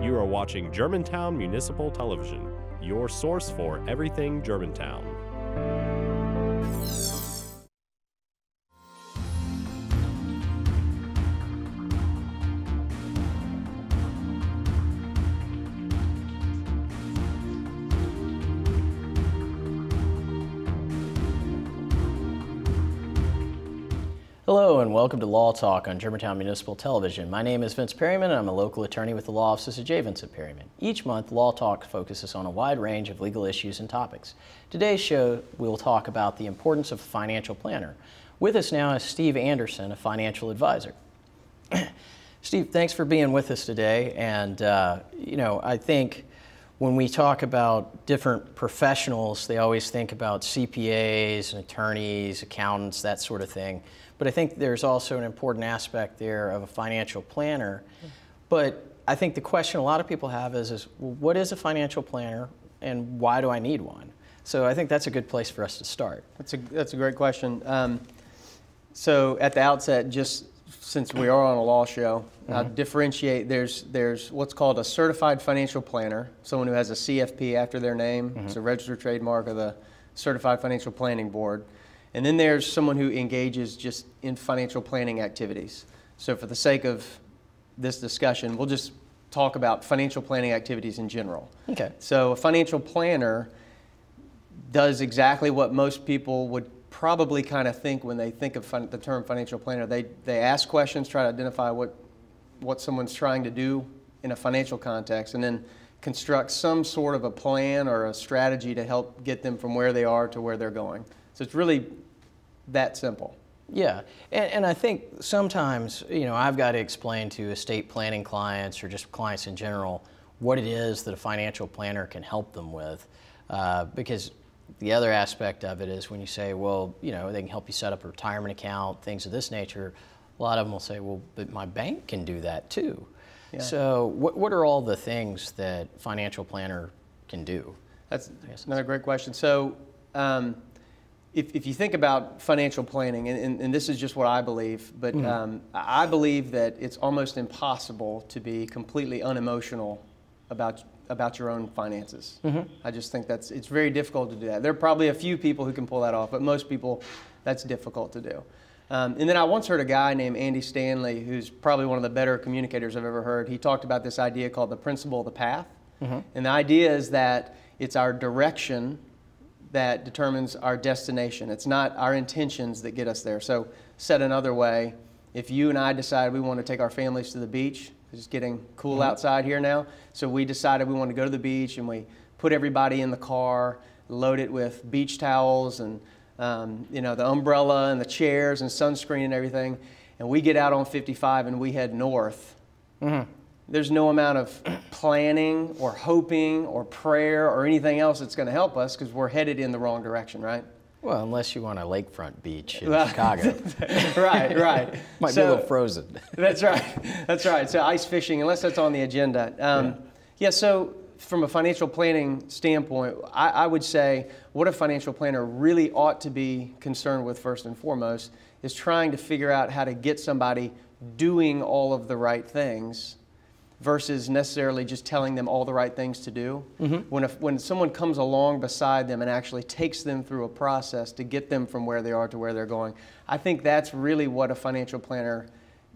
You are watching Germantown Municipal Television, your source for everything Germantown. Hello and welcome to Law Talk on Germantown Municipal Television. My name is Vince Perryman and I'm a local attorney with the law offices of J. Vincent Perryman. Each month, Law Talk focuses on a wide range of legal issues and topics. Today's show, we will talk about the importance of a financial planner. With us now is Steve Anderson, a financial advisor. Steve, thanks for being with us today. And, I think when we talk about different professionals, they always think about CPAs and attorneys, accountants, that sort of thing. But I think there's also an important aspect there of a financial planner. But I think the question a lot of people have is well, what is a financial planner and why do I need one? So I think that's a good place for us to start. That's a great question. So at the outset, just since we are on a law show, differentiate, there's what's called a certified financial planner, someone who has a CFP after their name. It's a registered trademark of the Certified Financial Planning Board. And then there's someone who engages just in financial planning activities. So for the sake of this discussion, we'll just talk about financial planning activities in general. Okay. So a financial planner does exactly what most people would probably kind of think when they think of the term financial planner. They ask questions, try to identify what someone's trying to do in a financial context, and then construct some sort of a plan or a strategy to help get them from where they are to where they're going. So it's really that simple. Yeah, and I think sometimes, I've got to explain to estate planning clients or just clients in general what it is that a financial planner can help them with. Because the other aspect of it is when you say, well, they can help you set up a retirement account, things of this nature, a lot of them will say, well, but my bank can do that too. Yeah. So what are all the things that financial planner can do? That's another great question. So if you think about financial planning, and this is just what I believe, but I believe that it's almost impossible to be completely unemotional about your own finances. I just think it's very difficult to do that. There are probably a few people who can pull that off, but most people, that's difficult to do. And then I once heard a guy named Andy Stanley, who's probably one of the better communicators I've ever heard. He talked about this idea called the principle of the path. And the idea is that it's our direction that determines our destination. It's not our intentions that get us there. So said another way, if you and I decide we want to take our families to the beach, it's getting cool outside here now, so we decided we want to go to the beach and we put everybody in the car, load it with beach towels and the umbrella and the chairs and sunscreen and everything, and we get out on 55 and we head north. There's no amount of planning or hoping or prayer or anything else that's going to help us because we're headed in the wrong direction, right? Well, unless you want a lakefront beach in Chicago. Right. Might be a little frozen. That's right. So ice fishing, unless that's on the agenda. So from a financial planning standpoint, I would say what a financial planner really ought to be concerned with first and foremost is trying to figure out how to get somebody doing all of the right things versus necessarily just telling them all the right things to do. When someone comes along beside them and actually takes them through a process to get them from where they are to where they're going, I think that's really what a financial planner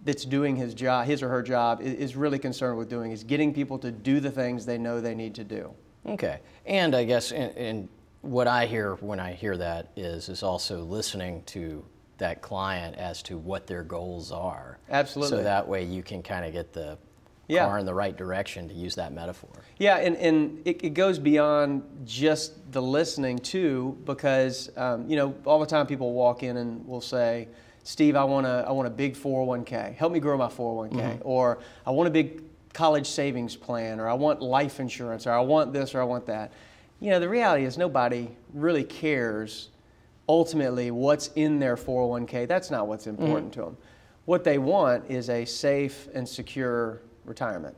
that's doing his or her job, is really concerned with doing, is getting people to do the things they know they need to do. Okay, and I guess and what I hear when I hear that is also listening to that client as to what their goals are. Absolutely. So that way you can kind of get the car in the right direction, to use that metaphor. Yeah, and it goes beyond just the listening too, because all the time people walk in and will say, Steve, I want a big 401k. Help me grow my 401k. Or I want a big college savings plan, or I want life insurance, or I want this, or I want that. The reality is nobody really cares ultimately what's in their 401k. That's not what's important to them. What they want is a safe and secure retirement,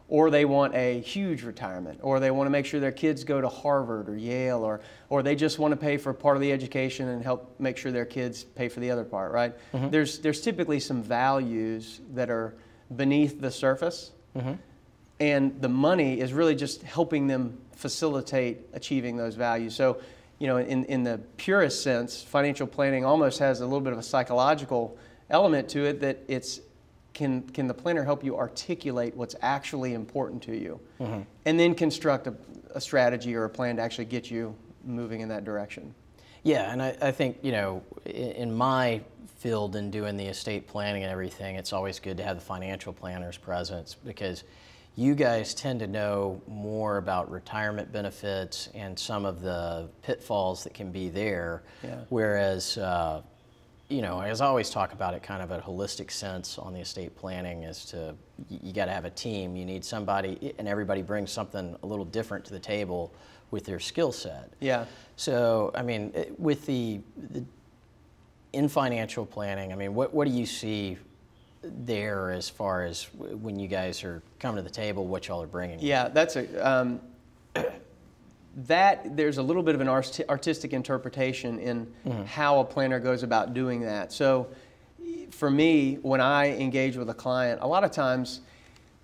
or they want a huge retirement, or they want to make sure their kids go to Harvard or Yale, or they just want to pay for part of the education and help make sure their kids pay for the other part, right? There's typically some values that are beneath the surface, and the money is really just helping them facilitate achieving those values. So, you know, in the purest sense, financial planning almost has a little bit of a psychological element to it, that it's can the planner help you articulate what's actually important to you, and then construct a strategy or a plan to actually get you moving in that direction. Yeah, and I think, you know, in my field and doing the estate planning and everything, it's always good to have the financial planners present, because you guys tend to know more about retirement benefits and some of the pitfalls that can be there, whereas you know, as I always talk about it, kind of a holistic sense on the estate planning, as to you got to have a team. You need somebody, and everybody brings something a little different to the table with their skill set. Yeah. So, I mean, with in financial planning, I mean, what do you see there as far as when you guys are coming to the table, what y'all are bringing? Yeah, that's a there's a little bit of an artistic interpretation in how a planner goes about doing that. So for me, when I engage with a client, a lot of times,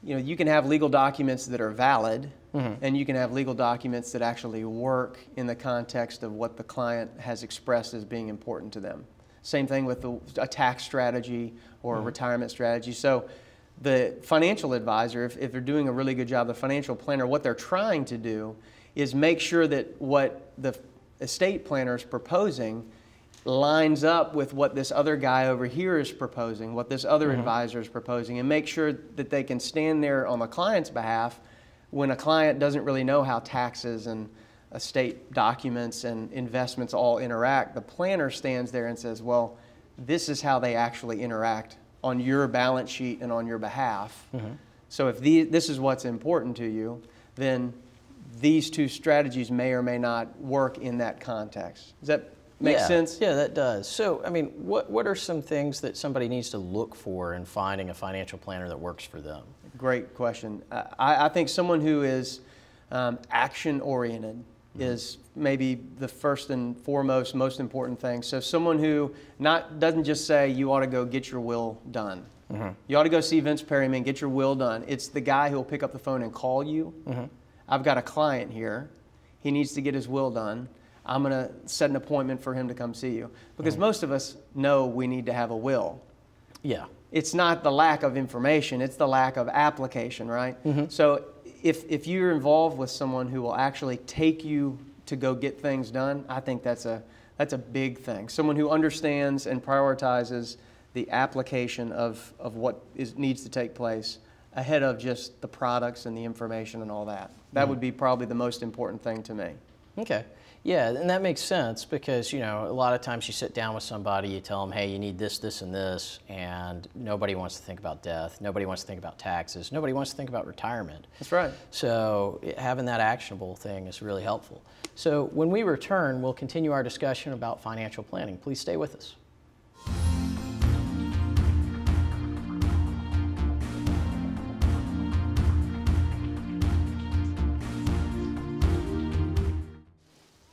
you know, you can have legal documents that are valid, and you can have legal documents that actually work in the context of what the client has expressed as being important to them. Same thing with a tax strategy or a retirement strategy. So the financial advisor, if they're doing a really good job, the financial planner, what they're trying to do is make sure that what the estate planner is proposing lines up with what this other guy over here is proposing, what this other advisor is proposing, and make sure that they can stand there on the client's behalf when a client doesn't really know how taxes and estate documents and investments all interact. The planner stands there and says, well, this is how they actually interact on your balance sheet and on your behalf. So if this is what's important to you, then these two strategies may or may not work in that context. Does that make sense? Yeah, that does. So, I mean, what are some things that somebody needs to look for in finding a financial planner that works for them? Great question. I think someone who is action-oriented is maybe the first and foremost, most important thing. So someone who doesn't just say, you ought to go get your will done. You ought to go see Vince Perryman, get your will done. It's the guy who will pick up the phone and call you. I've got a client here. He needs to get his will done. I'm going to set an appointment for him to come see you. Because most of us know we need to have a will. Yeah. It's not the lack of information, it's the lack of application, right? So if you're involved with someone who will actually take you to go get things done, I think that's a big thing. Someone who understands and prioritizes the application of what needs to take place ahead of just the products and the information and all that. That would be probably the most important thing to me. Okay. Yeah, and that makes sense, because, you know, a lot of times you sit down with somebody, you tell them, hey, you need this, this, and this, and nobody wants to think about death, nobody wants to think about taxes, nobody wants to think about retirement. That's right. So having that actionable thing is really helpful. So when we return, we'll continue our discussion about financial planning. Please stay with us.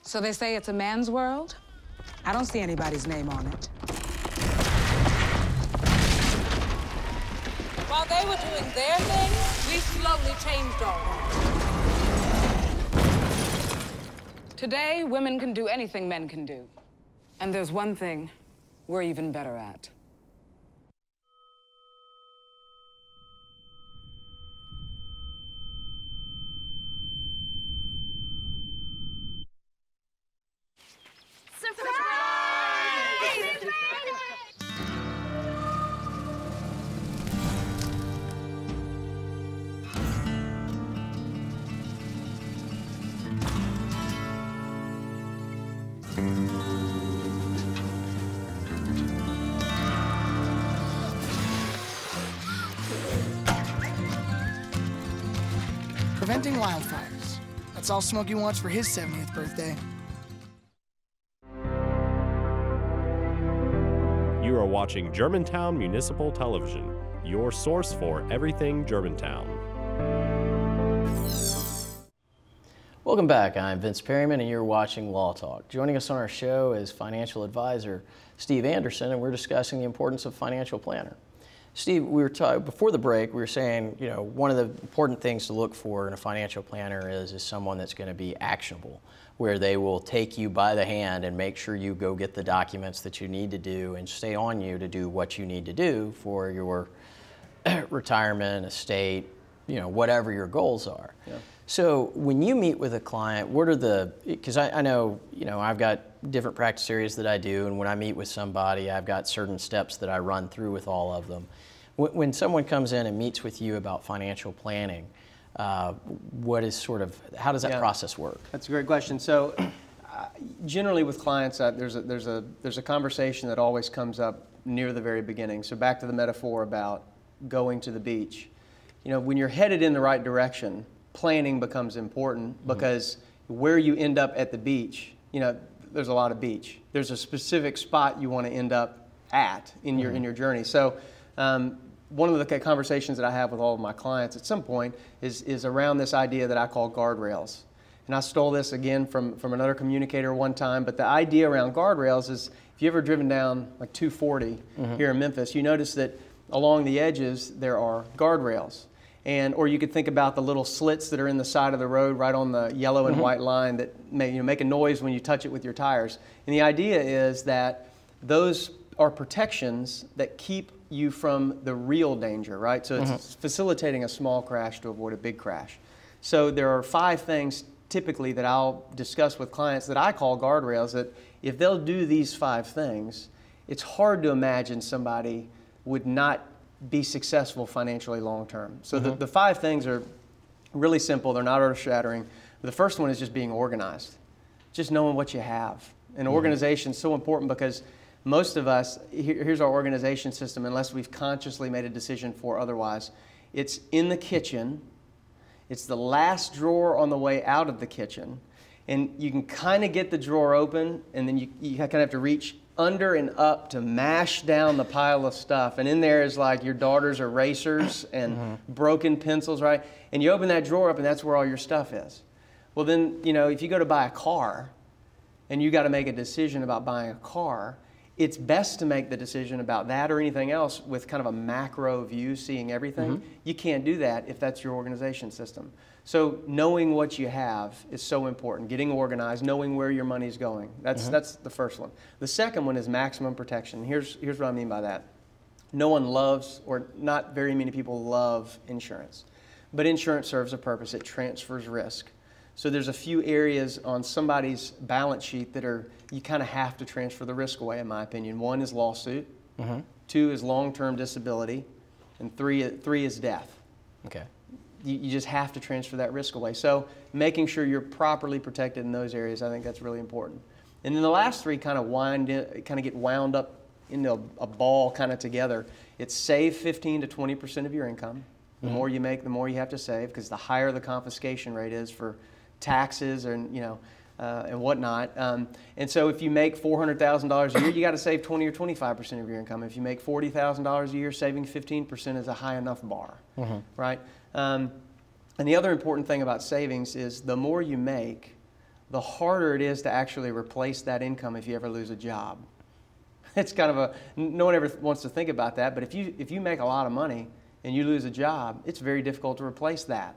So they say it's a man's world? I don't see anybody's name on it. While they were doing their thing, we slowly changed ours. Today, women can do anything men can do. And there's one thing we're even better at. Preventing wildfires. That's all Smokey wants for his 70th birthday. You are watching Germantown Municipal Television, your source for everything Germantown. Welcome back. I'm Vince Perryman, and you're watching Law Talk. Joining us on our show is financial advisor Steve Anderson, and we're discussing the importance of financial planner. Steve, we were before the break, we were saying, you know, one of the important things to look for in a financial planner is someone that's going to be actionable, where they will take you by the hand and make sure you go get the documents that you need to do and stay on you to do what you need to do for your retirement, estate, you know, whatever your goals are. Yeah. So when you meet with a client, what are because I know, you know, I've got different practice areas that I do, and when I meet with somebody, I've got certain steps that I run through with all of them. When someone comes in and meets with you about financial planning, what is how does that process work? That's a great question. So generally with clients, there's a conversation that always comes up near the very beginning. So back to the metaphor about going to the beach. You know, when you're headed in the right direction, planning becomes important, because where you end up at the beach, you know, there's a lot of beach. There's a specific spot you want to end up at in your journey. So one of the conversations that I have with all of my clients at some point is around this idea that I call guardrails. And I stole this again from another communicator one time, but the idea around guardrails is, if you've ever driven down like 240 here in Memphis, you notice that along the edges there are guardrails. Or you could think about the little slits that are in the side of the road right on the yellow and white line that make a noise when you touch it with your tires. And the idea is that those are protections that keep you from the real danger, right? So it's facilitating a small crash to avoid a big crash. So there are 5 things typically that I'll discuss with clients that I call guardrails, that if they'll do these 5 things, it's hard to imagine somebody would not be successful financially long term. So the 5 things are really simple. They're not earth-shattering. The first one is just being organized, just knowing what you have. And organization is so important, because most of us, here's our organization system, unless we've consciously made a decision for otherwise. It's in the kitchen. It's the last drawer on the way out of the kitchen. And you can kind of get the drawer open, and then you kind of have to reach under and up to mash down the pile of stuff. And in there is like your daughter's erasers and broken pencils, right? And you open that drawer up, and that's where all your stuff is. Well, then, you know, if you go to buy a car and you got to make a decision about buying a car, it's best to make the decision about that or anything else with kind of a macro view, seeing everything. You can't do that if that's your organization system. So knowing what you have is so important. Getting organized, knowing where your money's going. That's the first one. The second one is maximum protection. Here's what I mean by that. No one loves, or not very many people love, insurance. But insurance serves a purpose. It transfers risk. So there's a few areas on somebody's balance sheet that you kind of have to transfer the risk away, in my opinion. 1 is lawsuit, 2 is long-term disability, and 3 is death. Okay. You just have to transfer that risk away. So making sure you're properly protected in those areas, I think that's really important. And then the last 3 kind of get wound up into a ball kind of together. It's save 15 to 20% of your income. The more you make, the more you have to save, because the higher the confiscation rate is for taxes and and whatnot. And so if you make $400,000 a year, you got to save 20 or 25% of your income. If you make $40,000 a year, saving 15% is a high enough bar, right? And the other important thing about savings is the more you make, the harder it is to actually replace that income if you ever lose a job. It's kind of no one ever wants to think about that, but if you make a lot of money and you lose a job, it's very difficult to replace that.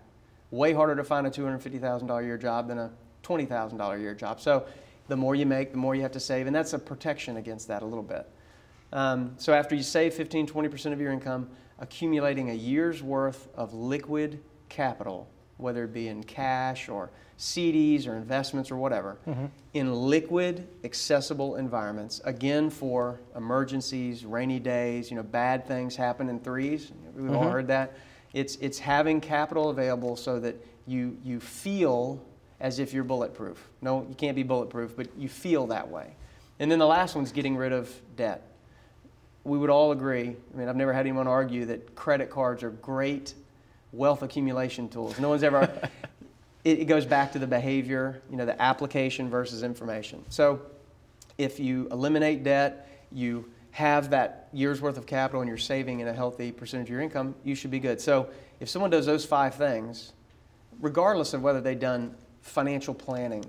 Way harder to find a $250,000 a year job than a $20,000 a year job. So the more you make, the more you have to save, and that's a protection against that a little bit. So after you save 15, 20% of your income, accumulating a year's worth of liquid capital, whether it be in cash or CDs or investments or whatever, in liquid, accessible environments, again for emergencies, rainy days, bad things happen in threes. We've all heard that. It's having capital available so that you feel as if you're bulletproof. No, you can't be bulletproof, but you feel that way. And then the last one's getting rid of debt. We would all agree, I've never had anyone argue that credit cards are great wealth accumulation tools. No one's ever, it goes back to the behavior, the application versus information. So if you eliminate debt, you have that year's worth of capital and you're saving in a healthy percentage of your income, you should be good. So if someone does those 5 things, regardless of whether they've done financial planning,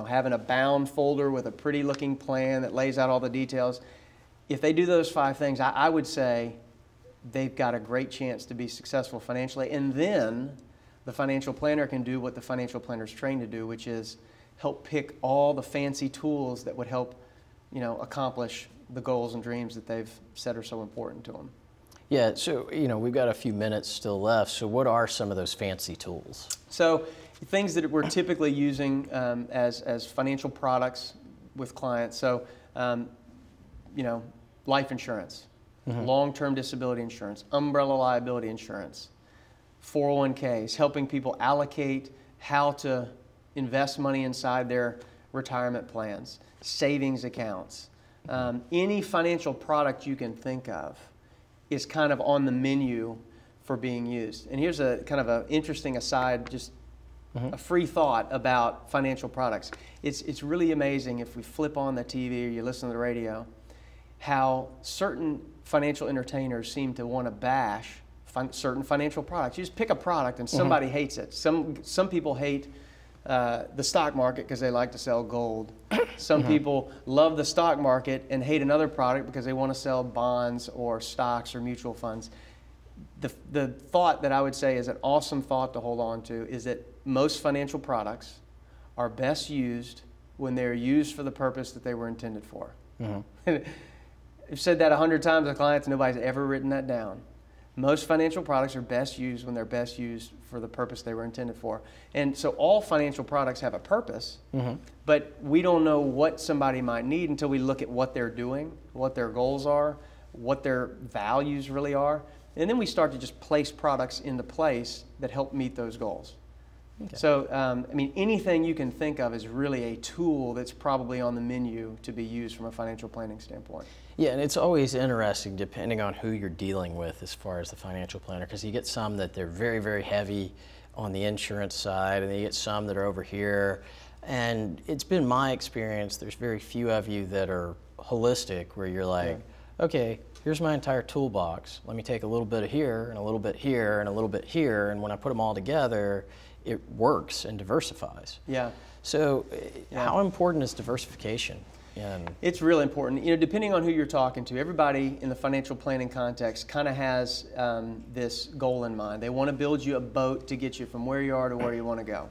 having a bound folder with a pretty looking plan that lays out all the details, if they do those 5 things, I would say they've got a great chance to be successful financially. And then the financial planner can do what the financial planner is trained to do, which is help pick all the fancy tools that would help, accomplish the goals and dreams that they've said are so important to them. Yeah, so, we've got a few minutes still left. So what are some of those fancy tools? So things that we're typically using as financial products with clients. So, life insurance, long-term disability insurance, umbrella liability insurance, 401ks, helping people allocate how to invest money inside their retirement plans, savings accounts. Any financial product you can think of is kind of on the menu for being used. And here's a kind of an interesting aside, just a free thought about financial products. It's really amazing if we flip on the TV or you listen to the radio, how certain financial entertainers seem to want to bash certain financial products. You just pick a product and somebody hates it. Some people hate the stock market because they like to sell gold. Some people love the stock market and hate another product because they want to sell bonds or stocks or mutual funds. The thought that I would say is an awesome thought to hold on to is that most financial products are best used when they're used for the purpose that they were intended for. I've said that 100 times to clients, nobody's ever written that down. Most financial products are best used when they're best used for the purpose they were intended for. And so all financial products have a purpose, but we don't know what somebody might need until we look at what they're doing, what their goals are, what their values really are. And then we start to just place products into place that help meet those goals. Okay. So, anything you can think of is really a tool that's probably on the menu to be used from a financial planning standpoint. Yeah, and it's always interesting depending on who you're dealing with as far as the financial planner, because you get some that they're very, very heavy on the insurance side, and then you get some that are over here. And it's been my experience, there's very few of you that are holistic, where you're like, okay, here's my entire toolbox. Let me take a little bit of here, and a little bit here, and a little bit here, and when I put them all together, it works and diversifies. Yeah. So, how important is diversification? It's really important. Depending on who you're talking to, everybody in the financial planning context kind of has this goal in mind. They want to build you a boat to get you from where you are to where you want to go.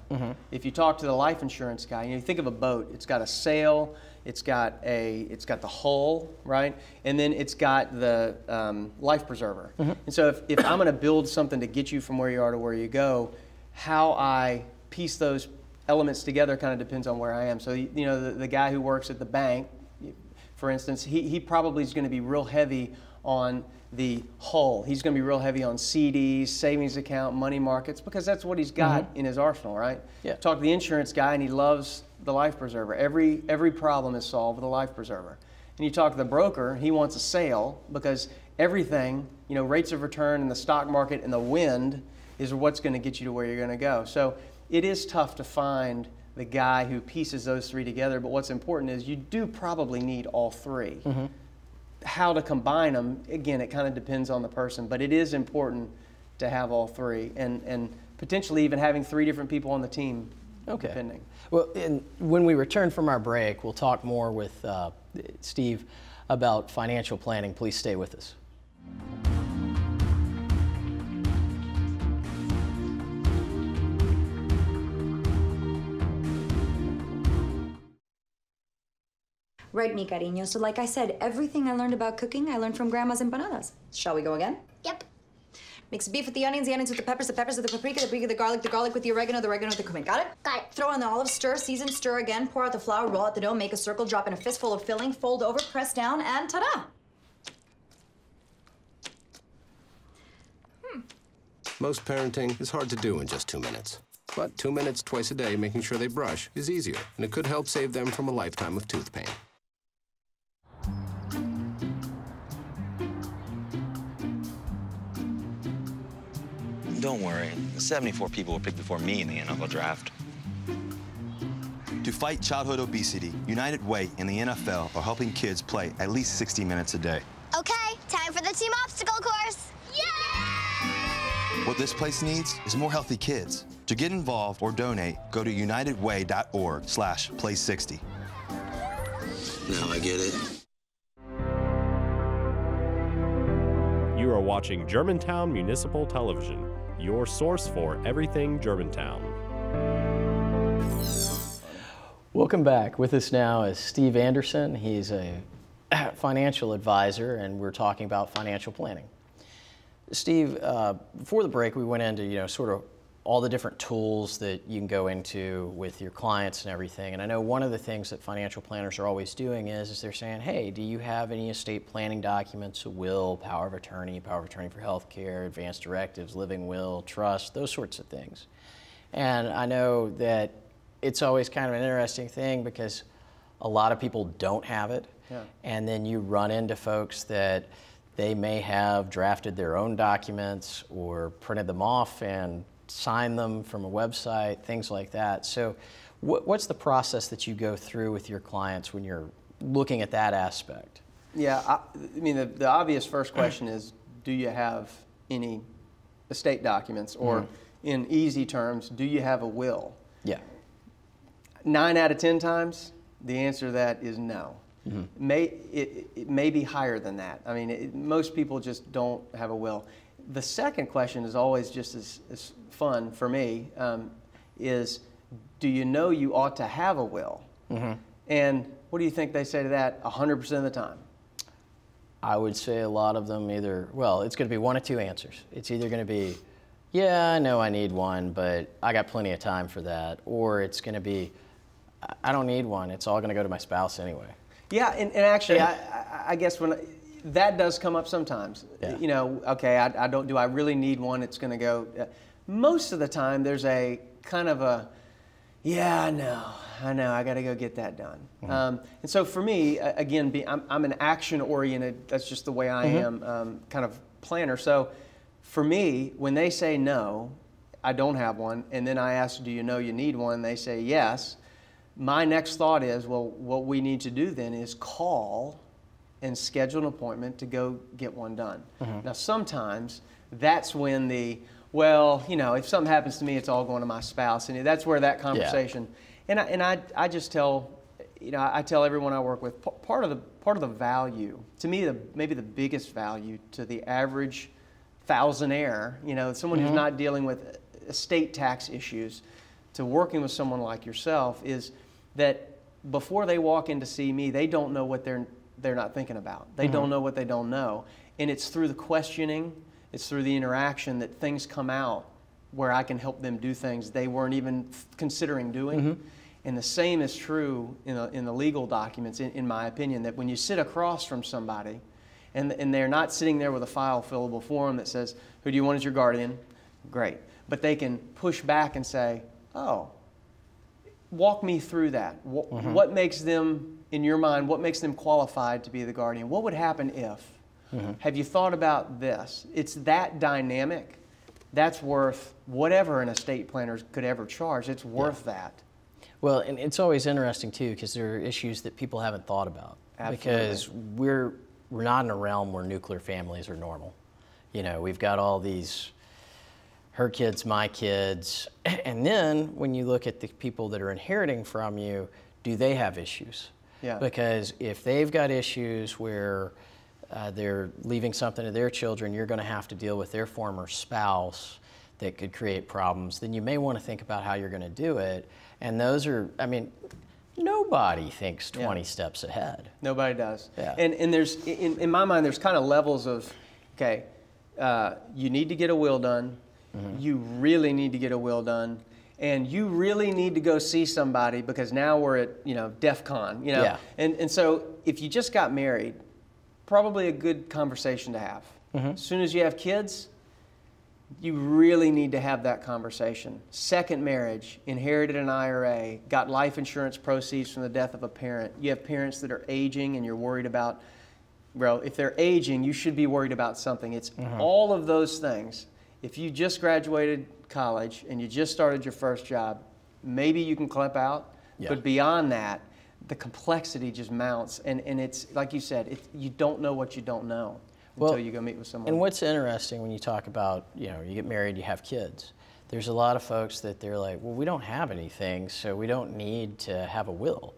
If you talk to the life insurance guy, you think of a boat. It's got a sail, it's got the hull, right? And then it's got the life preserver. And so if I'm going to build something to get you from where you are to where you go, how I piece those elements together kind of depends on where I am. So, the guy who works at the bank, for instance, he probably is going to be real heavy on the hull. He's going to be real heavy on CDs, savings account, money markets, because that's what he's got in his arsenal, right? Yeah. Talk to the insurance guy, and he loves the life preserver. Every problem is solved with a life preserver. And you talk to the broker, he wants a sale, because everything, rates of return in the stock market and the wind is what's going to get you to where you're going to go. So it is tough to find the guy who pieces those three together, but what's important is you do probably need all three. How to combine them, again, it kind of depends on the person, but it is important to have all three, and potentially even having 3 different people on the team, depending. Well, and when we return from our break, we'll talk more with Steve about financial planning. Please stay with us. Right, mi cariño. So like I said, everything I learned about cooking, I learned from Grandma's empanadas. Shall we go again? Yep. Mix the beef with the onions with the peppers with the paprika with the garlic with the oregano with the cumin. Got it? Got it. Throw in the olives, stir, season, stir again, pour out the flour, roll out the dough, make a circle, drop in a fistful of filling, fold over, press down, and ta-da! Most parenting is hard to do in just 2 minutes. But 2 minutes twice a day making sure they brush is easier, and it could help save them from a lifetime of tooth pain. Don't worry, 74 people were picked before me in the NFL draft. To fight childhood obesity, United Way and the NFL are helping kids play at least 60 minutes a day. Okay, time for the team obstacle course. Yay! What this place needs is more healthy kids. To get involved or donate, go to unitedway.org/play60. Now I get it. You are watching Germantown Municipal Television, your source for everything Germantown. Welcome back. With us now is Steve Anderson. He's a financial advisor, and we're talking about financial planning. Steve, before the break, we went into, sort of all the different tools that you can go into with your clients and everything. And I know one of the things that financial planners are always doing is they're saying, hey, do you have any estate planning documents, a will, power of attorney for health care, advance directives, living will, trust, those sorts of things. And I know that it's always kind of an interesting thing because a lot of people don't have it. Yeah. And then you run into folks that they may have drafted their own documents or printed them off and sign them from a website, things like that. So what's the process that you go through with your clients when you're looking at that aspect? Yeah, I mean, the obvious first question is, do you have any estate documents? Or in easy terms, do you have a will? Yeah. 9 out of 10 times, the answer to that is no. It may be higher than that. I mean, most people just don't have a will. The second question is always just as fun for me, is do you know you ought to have a will? And what do you think they say to that 100% of the time? I would say a lot of them either, well, it's going to be one of two answers. It's either going to be, yeah, I know I need one, but I got plenty of time for that. Or it's going to be, I don't need one. It's all going to go to my spouse anyway. Yeah, and actually, I guess when that does come up sometimes. Yeah. Okay, do I really need one? It's going to go. Most of the time, there's a kind of a, yeah, I know, I got to go get that done. And so for me, again, I'm an action-oriented. That's just the way I am, kind of planner. So for me, when they say no, I don't have one, and then I ask, do you know you need one? They say yes. My next thought is, well, what we need to do then is call and schedule an appointment to go get one done. Now, sometimes that's when if something happens to me, it's all going to my spouse, and that's where that conversation. Yeah. And I just tell, I tell everyone I work with, part of the value to me, maybe the biggest value to the average thousandaire, someone who's not dealing with estate tax issues, to working with someone like yourself is that before they walk in to see me, they don't know what they're not thinking about. They don't know what they don't know. And it's through the questioning, it's through the interaction that things come out where I can help them do things they weren't even considering doing. And the same is true in the legal documents, in my opinion, that when you sit across from somebody and they're not sitting there with a file fillable form that says, who do you want as your guardian? Great. But they can push back and say, oh, walk me through that. What makes them, in your mind, what makes them qualified to be the guardian? What would happen if? Have you thought about this? It's that dynamic. That's worth whatever an estate planner could ever charge. It's worth that. Well, and it's always interesting, too, because there are issues that people haven't thought about. Absolutely. Because we're not in a realm where nuclear families are normal. We've got all these her kids, my kids, and then when you look at the people that are inheriting from you, do they have issues? Yeah. Because if they've got issues where they're leaving something to their children, you're going to have to deal with their former spouse that could create problems, then you may want to think about how you're going to do it. And those are, nobody thinks 20 steps ahead. Nobody does. Yeah. And there's, in my mind, there's kind of levels of, okay, you need to get a will done. You really need to get a will done, and you really need to go see somebody because now we're at DEF CON, Yeah. And so if you just got married, probably a good conversation to have. As soon as you have kids, you really need to have that conversation. Second marriage, inherited an IRA, got life insurance proceeds from the death of a parent. You have parents that are aging and you're worried about, well, if they're aging, you should be worried about something. It's all of those things. If you just graduated college and you just started your first job, maybe you can clip out. Yeah. But beyond that, the complexity just mounts. And it's, like you said, you don't know what you don't know until you go meet with someone. And what's interesting when you talk about, you get married, you have kids, there's a lot of folks that they're like, well, we don't have anything, so we don't need to have a will.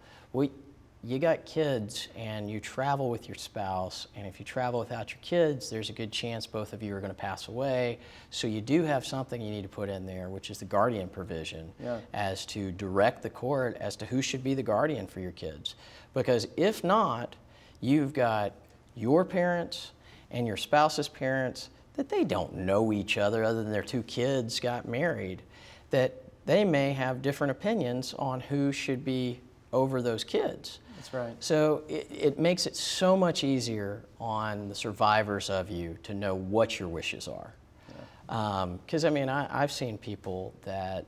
you got kids and you travel with your spouse, and if you travel without your kids, there's a good chance both of you are going to pass away. So you do have something you need to put in there, which is the guardian provision, as to direct the court as to who should be the guardian for your kids. Because if not, you've got your parents and your spouse's parents that they don't know each other than their two kids got married, that they may have different opinions on who should be over those kids. That's right. So it makes it so much easier on the survivors of you to know what your wishes are. Because I mean, I've seen people that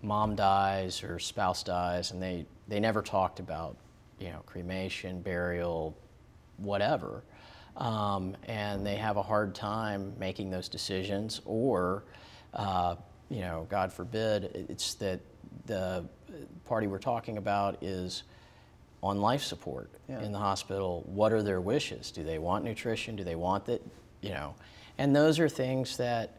mom dies or spouse dies and they never talked about, you know, cremation, burial, whatever. And they have a hard time making those decisions, or, you know, God forbid, it's that the party we're talking about is on life support in the hospital. What are their wishes? Do they want nutrition? Do they want that, you know? And those are things that,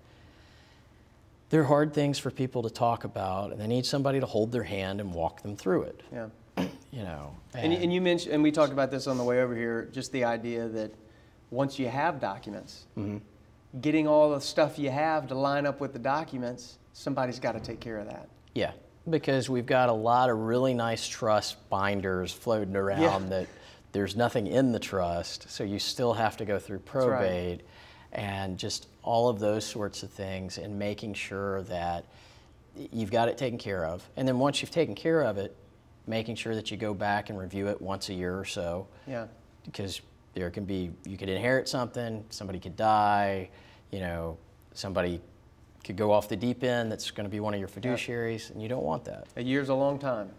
they're hard things for people to talk about, and they need somebody to hold their hand and walk them through it. You know. And you mentioned, and we talked about this on the way over here, just the idea that once you have documents, getting all the stuff you have to line up with the documents, somebody's got to take care of that. Yeah, because we've got a lot of really nice trust binders floating around that there's nothing in the trust, so you still have to go through probate and just all of those sorts of things, and making sure that you've got it taken care of. And then once you've taken care of it, making sure that you go back and review it once a year or so. Because there can be, you could inherit something, somebody could die, you know, somebody could go off the deep end that's going to be one of your fiduciaries, and you don't want that. A year's a long time.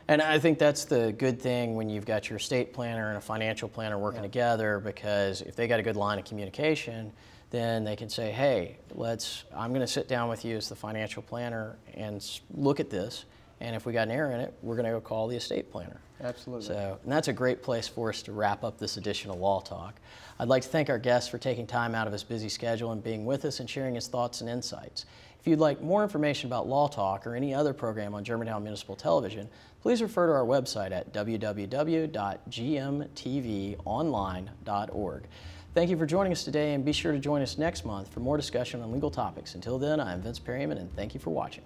And I think that's the good thing when you've got your estate planner and a financial planner working together, because if they got a good line of communication, then they can say, hey, I'm going to sit down with you as the financial planner and look at this, and if we got an error in it, we're going to go call the estate planner. Absolutely. So, and that's a great place for us to wrap up this edition of Law Talk. I'd like to thank our guest for taking time out of his busy schedule and being with us and sharing his thoughts and insights. If you'd like more information about Law Talk or any other program on Germantown Municipal Television, please refer to our website at www.gmtvonline.org. Thank you for joining us today, and be sure to join us next month for more discussion on legal topics. Until then, I'm Vince Perryman, and thank you for watching.